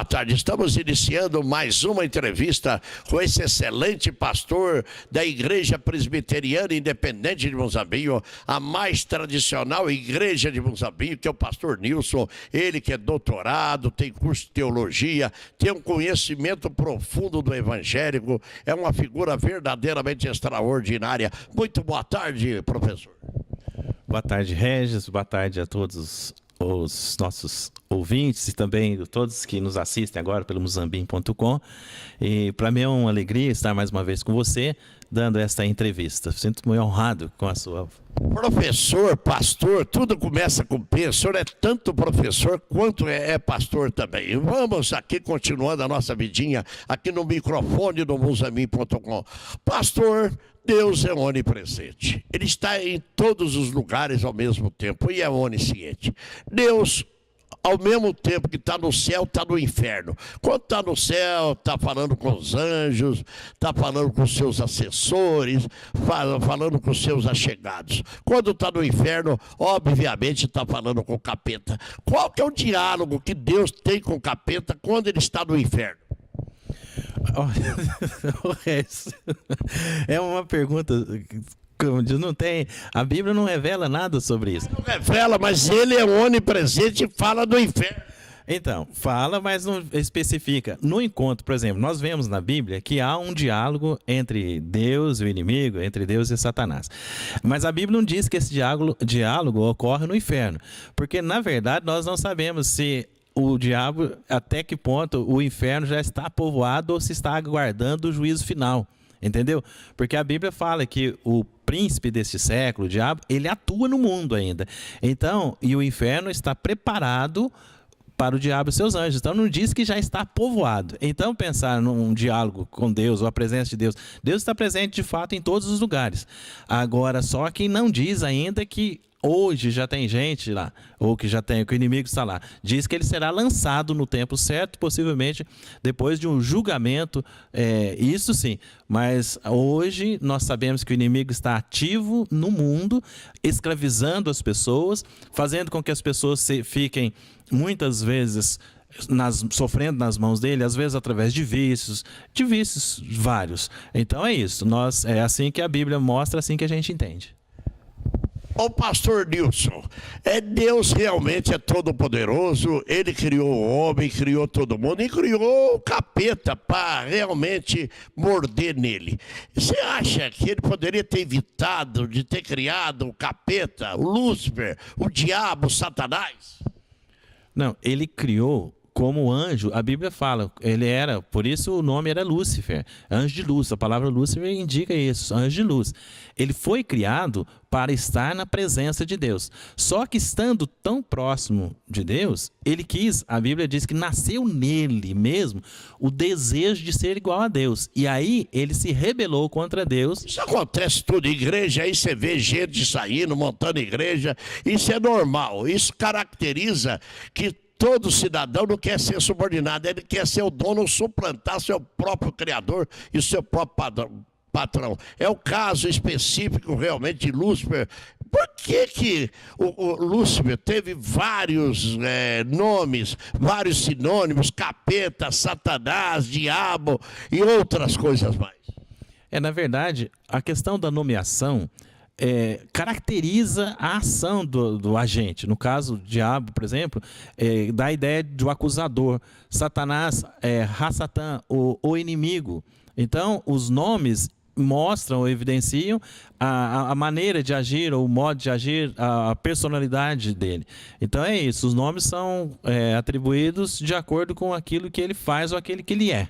boa tarde. Estamos iniciando mais uma entrevista com esse excelente pastor da Igreja Presbiteriana Independente de Muzambinho, a mais tradicional igreja de Muzambinho, que é o pastor Nilson. Ele que é doutorado, tem curso de teologia, tem um conhecimento profundo do evangélico, é uma figura verdadeiramente extraordinária. Muito boa tarde, professor. Boa tarde, Regis. Boa tarde a todos os nossos ouvintes e também todos que nos assistem agora pelo Muzambinho.com. E para mim é uma alegria estar mais uma vez com você, dando esta entrevista. Sinto muito honrado com a sua... Professor, pastor, tudo começa com P. O senhor é tanto professor quanto é pastor também. E vamos aqui continuando a nossa vidinha aqui no microfone do Muzambinho.com. Pastor, Deus é onipresente. Ele está em todos os lugares ao mesmo tempo e é onisciente. Deus, ao mesmo tempo que está no céu, está no inferno. Quando está no céu, está falando com os anjos, está falando com os seus assessores, falando com os seus allegados. Quando está no inferno, obviamente está falando com o capeta. Qual que é o diálogo que Deus tem com o capeta quando ele está no inferno? É uma pergunta... Não tem, a Bíblia não revela nada sobre isso. Não revela, mas ele é onipresente e fala do inferno. Então, fala, mas não especifica. No encontro, por exemplo, nós vemos na Bíblia que há um diálogo entre Deus e o inimigo, entre Deus e Satanás. Mas a Bíblia não diz que esse diálogo ocorre no inferno. Porque, na verdade, nós não sabemos se o diabo, até que ponto o inferno já está povoado ou se está aguardando o juízo final. Entendeu? Porque a Bíblia fala que o príncipe deste século, o diabo, ele atua no mundo ainda. Então, e o inferno está preparado para o diabo e seus anjos. Então, não diz que já está povoado. Então, pensar num diálogo com Deus ou a presença de Deus. Deus está presente, de fato, em todos os lugares. Agora, só que não diz ainda que hoje já tem gente lá, ou que já tem, que o inimigo está lá. Diz que ele será lançado no tempo certo, possivelmente depois de um julgamento, isso sim. Mas hoje nós sabemos que o inimigo está ativo no mundo, escravizando as pessoas, fazendo com que as pessoas fiquem, muitas vezes, sofrendo nas mãos dele, às vezes através de vícios vários. Então é isso. É assim que a Bíblia mostra, assim que a gente entende. Ô pastor Nilson, Deus realmente é todo poderoso, ele criou o homem, criou todo mundo e criou o capeta para realmente morder nele. Você acha que ele poderia ter evitado de ter criado o capeta, o Lúcifer, o diabo, o Satanás? Não, ele criou como anjo. A Bíblia fala, por isso o nome era Lúcifer, anjo de luz. A palavra Lúcifer indica isso, anjo de luz. Ele foi criado para estar na presença de Deus. Só que estando tão próximo de Deus, a Bíblia diz que nasceu nele mesmo o desejo de ser igual a Deus. E aí ele se rebelou contra Deus. Isso acontece tudo em igreja, aí você vê gente saindo, montando igreja. Isso é normal, isso caracteriza que todo cidadão não quer ser subordinado, ele quer ser o dono, suplantar seu próprio criador e seu próprio patrão. É o caso específico realmente de Lúcifer. Por que o Lúcifer teve vários nomes, vários sinônimos, capeta, Satanás, diabo e outras coisas mais? Na verdade, a questão da nomeação caracteriza a ação do agente. No caso, o diabo, por exemplo, dá a ideia de um acusador. Satanás, Ra-Satã, o inimigo. Então, os nomes mostram ou evidenciam a maneira de agir, ou o modo de agir, a personalidade dele. Então é isso, os nomes são atribuídos de acordo com aquilo que ele faz ou aquele que ele é.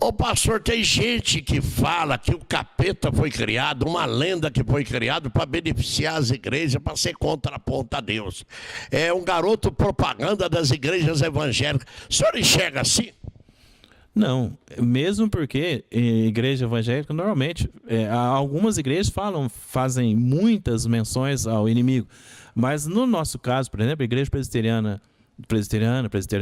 Ô pastor, tem gente que fala que o capeta foi criado, uma lenda que foi criada para beneficiar as igrejas, para ser contraponto a Deus. É um garoto propaganda das igrejas evangélicas. O senhor enxerga assim? Não, mesmo porque em igreja evangélica, normalmente, algumas igrejas fazem muitas menções ao inimigo. Mas no nosso caso, por exemplo, a igreja presbiteriana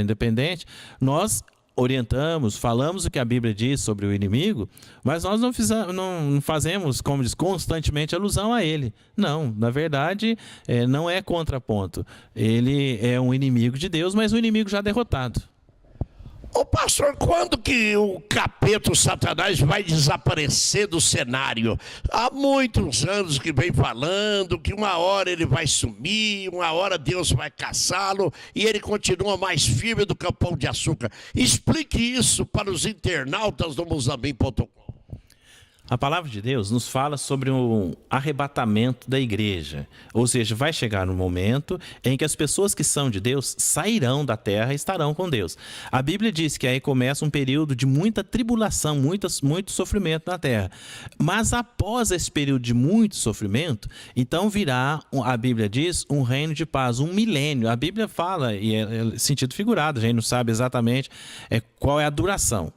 independente, nós orientamos, falamos o que a Bíblia diz sobre o inimigo, mas nós não fazemos, como diz, constantemente alusão a ele. Não, na verdade, não é contraponto. Ele é um inimigo de Deus, mas um inimigo já derrotado. Ô pastor, quando que o capeta, o Satanás, vai desaparecer do cenário? Há muitos anos que vem falando que uma hora ele vai sumir, uma hora Deus vai caçá-lo e ele continua mais firme do que o pão de açúcar. Explique isso para os internautas do Musambim.com. A palavra de Deus nos fala sobre um arrebatamento da igreja. Ou seja, vai chegar um momento em que as pessoas que são de Deus sairão da terra e estarão com Deus. A Bíblia diz que aí começa um período de muita tribulação, muito sofrimento na terra. Mas após esse período de muito sofrimento, então virá, a Bíblia diz, um reino de paz, um milênio. A Bíblia fala, e é sentido figurado, a gente não sabe exatamente qual é a duração.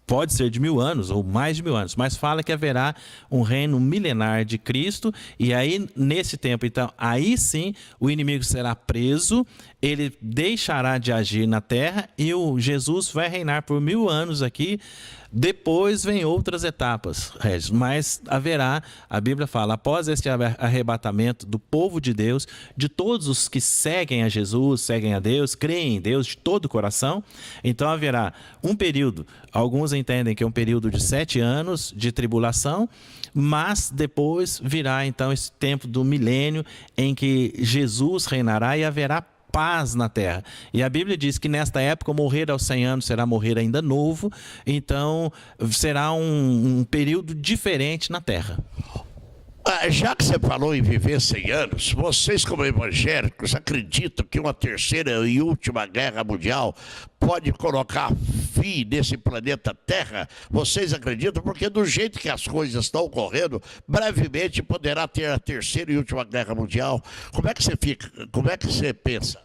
Pode ser de 1000 anos ou mais de 1000 anos, mas fala que haverá um reino milenar de Cristo, e aí nesse tempo, então, aí sim o inimigo será preso, ele deixará de agir na terra e o Jesus vai reinar por 1000 anos aqui. Depois vem outras etapas, Regis, mas haverá, a Bíblia fala, após este arrebatamento do povo de Deus, de todos os que seguem a Jesus, seguem a Deus, creem em Deus de todo o coração, então haverá um período, alguns entendem que é um período de 7 anos de tribulação, mas depois virá então esse tempo do milênio em que Jesus reinará e haverá paz na terra. E a Bíblia diz que nesta época morrer aos 100 anos será morrer ainda novo, então será um período diferente na terra. Já que você falou em viver 100 anos, vocês como evangélicos acreditam que uma terceira e última guerra mundial pode colocar fim nesse planeta Terra? Vocês acreditam? Porque do jeito que as coisas estão ocorrendo, brevemente poderá ter a terceira e última guerra mundial. Como é que você fica? Como é que você pensa?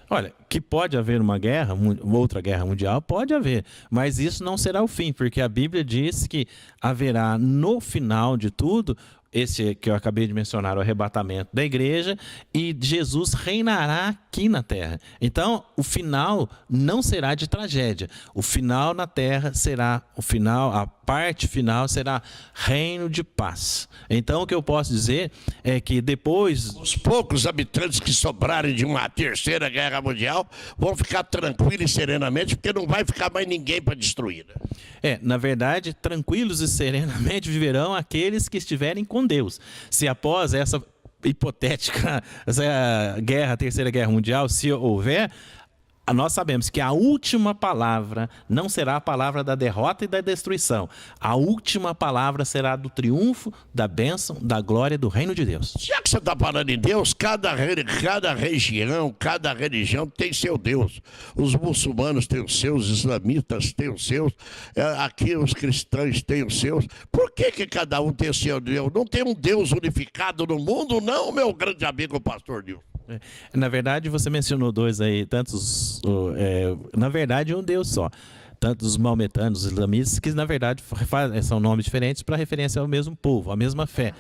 Olha, que pode haver uma guerra, outra guerra mundial, pode haver, mas isso não será o fim, porque a Bíblia diz que haverá no final de tudo, esse que eu acabei de mencionar, o arrebatamento da igreja, e Jesus reinará aqui na terra. Então, o final não será de tragédia. O final na terra será, a parte final será reino de paz. Então, o que eu posso dizer é que depois... Os poucos habitantes que sobrarem de uma terceira guerra mundial vão ficar tranquilos e serenamente, porque não vai ficar mais ninguém para destruir, né? Na verdade, tranquilos e serenamente viverão aqueles que estiverem com Deus. Se após essa hipotética guerra, terceira guerra mundial, se houver, nós sabemos que a última palavra não será a palavra da derrota e da destruição. A última palavra será do triunfo, da bênção, da glória do reino de Deus. Já que você está falando em Deus, cada região, cada religião tem seu Deus. Os muçulmanos têm os seus, os islamitas têm os seus, aqui os cristãos têm os seus. Por que cada um tem o seu Deus? Não tem um Deus unificado no mundo, não, meu grande amigo pastor Nilson? Na verdade, você mencionou dois aí, na verdade, um Deus só. Tanto os maometanos, os islamistas, que na verdade são nomes diferentes para referência ao mesmo povo, à mesma fé,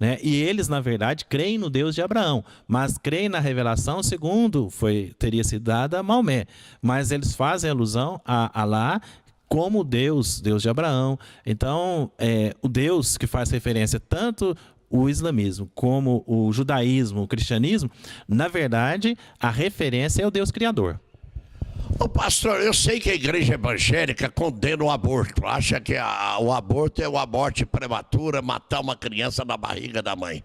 né? E eles, na verdade, creem no Deus de Abraão, mas creem na revelação segundo teria sido dada a Maomé. Mas eles fazem alusão a Alá como Deus de Abraão. Então, o Deus que faz referência tanto o islamismo como o judaísmo, o cristianismo, na verdade, a referência é o Deus Criador. Ô pastor, eu sei que a igreja evangélica condena o aborto, acha que o aborto é uma morte prematura, matar uma criança na barriga da mãe.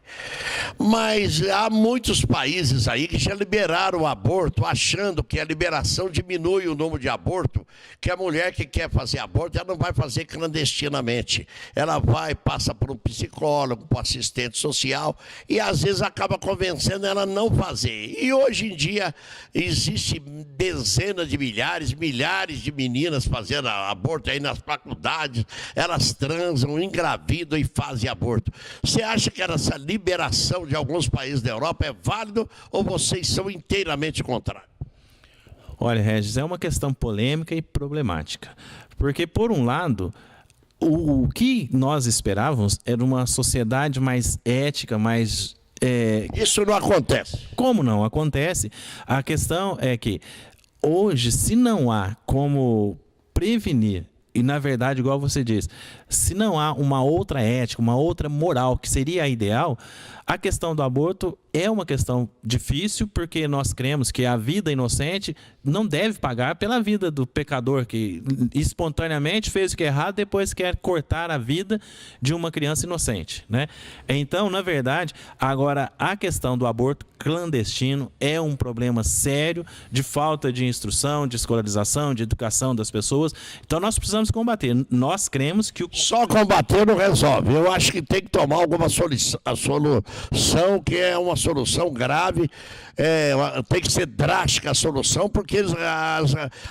Mas há muitos países aí que já liberaram o aborto, achando que a liberação diminui o número de aborto, que a mulher que quer fazer aborto, ela não vai fazer clandestinamente. Ela passa por um psicólogo, por um assistente social, e às vezes acaba convencendo ela a não fazer. E hoje em dia existe dezenas de milhares de meninas fazendo aborto aí nas faculdades, elas transam, engravidam e fazem aborto. Você acha que essa liberação de alguns países da Europa é válido ou vocês são inteiramente contrários? Olha, Regis, é uma questão polêmica e problemática, porque por um lado, o que nós esperávamos era uma sociedade mais ética, mais... Isso não acontece. Como não acontece? A questão é que hoje, se não há como prevenir, e na verdade, igual você diz, se não há uma outra ética, uma outra moral que seria a ideal, A questão do aborto é uma questão difícil, porque nós cremos que a vida inocente não deve pagar pela vida do pecador que espontaneamente fez o que é errado, depois quer cortar a vida de uma criança inocente, né? Então, na verdade, agora a questão do aborto clandestino é um problema sério de falta de instrução, de escolarização, de educação das pessoas. Então, nós precisamos combater. Nós cremos que só combater não resolve. Eu acho que tem que tomar alguma solução que é uma solução grave, tem que ser drástica a solução, porque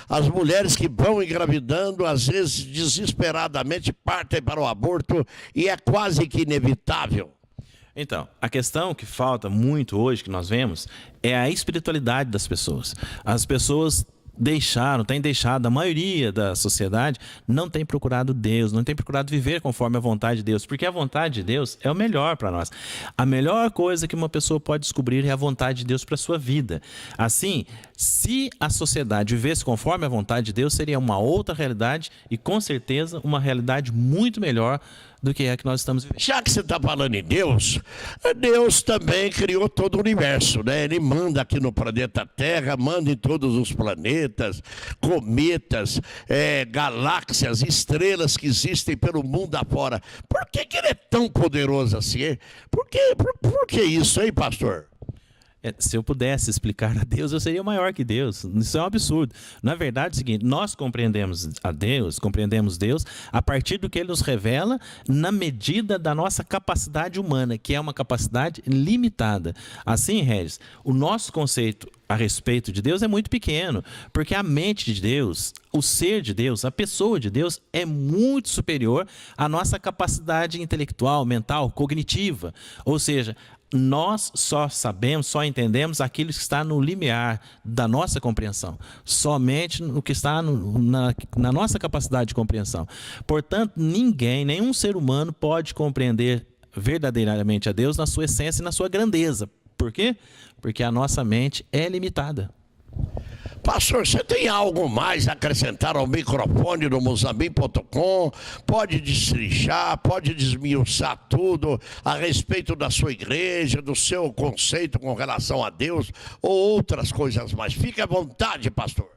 as mulheres que vão engravidando, às vezes desesperadamente partem para o aborto e é quase que inevitável. Então, a questão que falta muito hoje, que nós vemos, é a espiritualidade das pessoas. As pessoas têm deixado, a maioria da sociedade não tem procurado Deus, não tem procurado viver conforme a vontade de Deus, porque a vontade de Deus é o melhor para nós. A melhor coisa que uma pessoa pode descobrir é a vontade de Deus para a sua vida. Assim, se a sociedade vivesse conforme a vontade de Deus, seria uma outra realidade e, com certeza, uma realidade muito melhor do que é a que nós estamos vivendo. Já que você está falando em Deus, Deus também criou todo o universo, né? Ele manda aqui no planeta Terra, manda em todos os planetas, cometas, galáxias, estrelas que existem pelo mundo afora. Por que ele é tão poderoso assim? Por que isso, hein, pastor? Se eu pudesse explicar a Deus, eu seria maior que Deus. Isso é um absurdo. Na verdade, é o seguinte, nós compreendemos Deus a partir do que Ele nos revela na medida da nossa capacidade humana, que é uma capacidade limitada. Assim, Regis, o nosso conceito a respeito de Deus é muito pequeno, porque a mente de Deus, o ser de Deus, a pessoa de Deus é muito superior à nossa capacidade intelectual, mental, cognitiva. Ou seja, nós só entendemos aquilo que está no limiar da nossa compreensão, somente no que está na nossa capacidade de compreensão. Portanto, nenhum ser humano pode compreender verdadeiramente a Deus na sua essência e na sua grandeza. Por quê? Porque a nossa mente é limitada. Pastor, você tem algo mais a acrescentar ao microfone do Muzambim.com? Pode destrinchar, pode desmiuçar tudo a respeito da sua igreja, do seu conceito com relação a Deus ou outras coisas mais. Fique à vontade, pastor.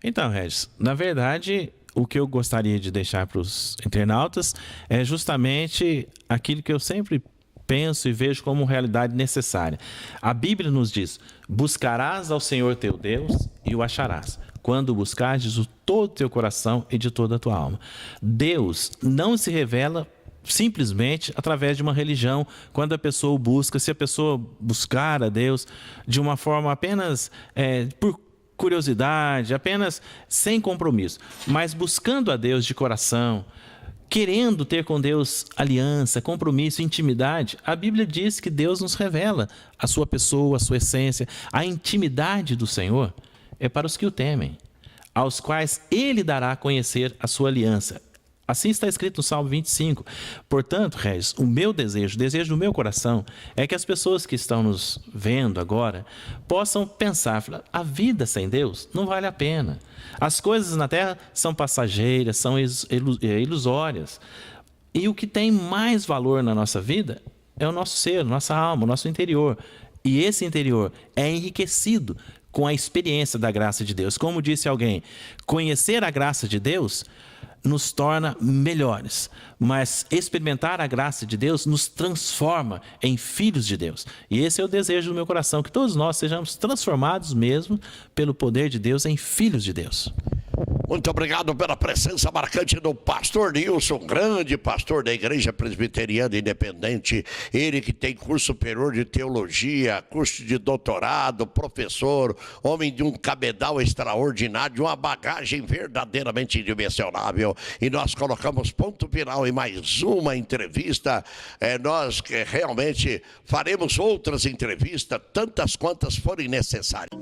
Então, Regis, na verdade, o que eu gostaria de deixar para os internautas é justamente aquilo que eu sempre penso e vejo como realidade necessária. A Bíblia nos diz: buscarás ao Senhor teu Deus e o acharás, quando buscares de todo o teu coração e de toda a tua alma. Deus não se revela simplesmente através de uma religião. Quando a pessoa o busca, se a pessoa buscar a Deus de uma forma apenas por curiosidade, apenas sem compromisso, mas buscando a Deus de coração, querendo ter com Deus aliança, compromisso, intimidade, a Bíblia diz que Deus nos revela a sua pessoa, a sua essência. A intimidade do Senhor é para os que o temem, aos quais Ele dará a conhecer a sua aliança. Assim está escrito no Salmo 25. Portanto, Regis, o desejo do meu coração é que as pessoas que estão nos vendo agora possam pensar: a vida sem Deus não vale a pena. As coisas na terra são passageiras, são ilusórias. E o que tem mais valor na nossa vida é o nosso ser, nossa alma, o nosso interior. E esse interior é enriquecido com a experiência da graça de Deus. Como disse alguém, conhecer a graça de Deus nos torna melhores, mas experimentar a graça de Deus nos transforma em filhos de Deus. E esse é o desejo do meu coração, que todos nós sejamos transformados mesmo pelo poder de Deus em filhos de Deus. Muito obrigado pela presença marcante do pastor Nilson, grande pastor da Igreja Presbiteriana Independente. Ele que tem curso superior de teologia, curso de doutorado, professor, homem de um cabedal extraordinário, de uma bagagem verdadeiramente indimensionável. E nós colocamos ponto final em mais uma entrevista. Nós que realmente faremos outras entrevistas, tantas quantas forem necessárias.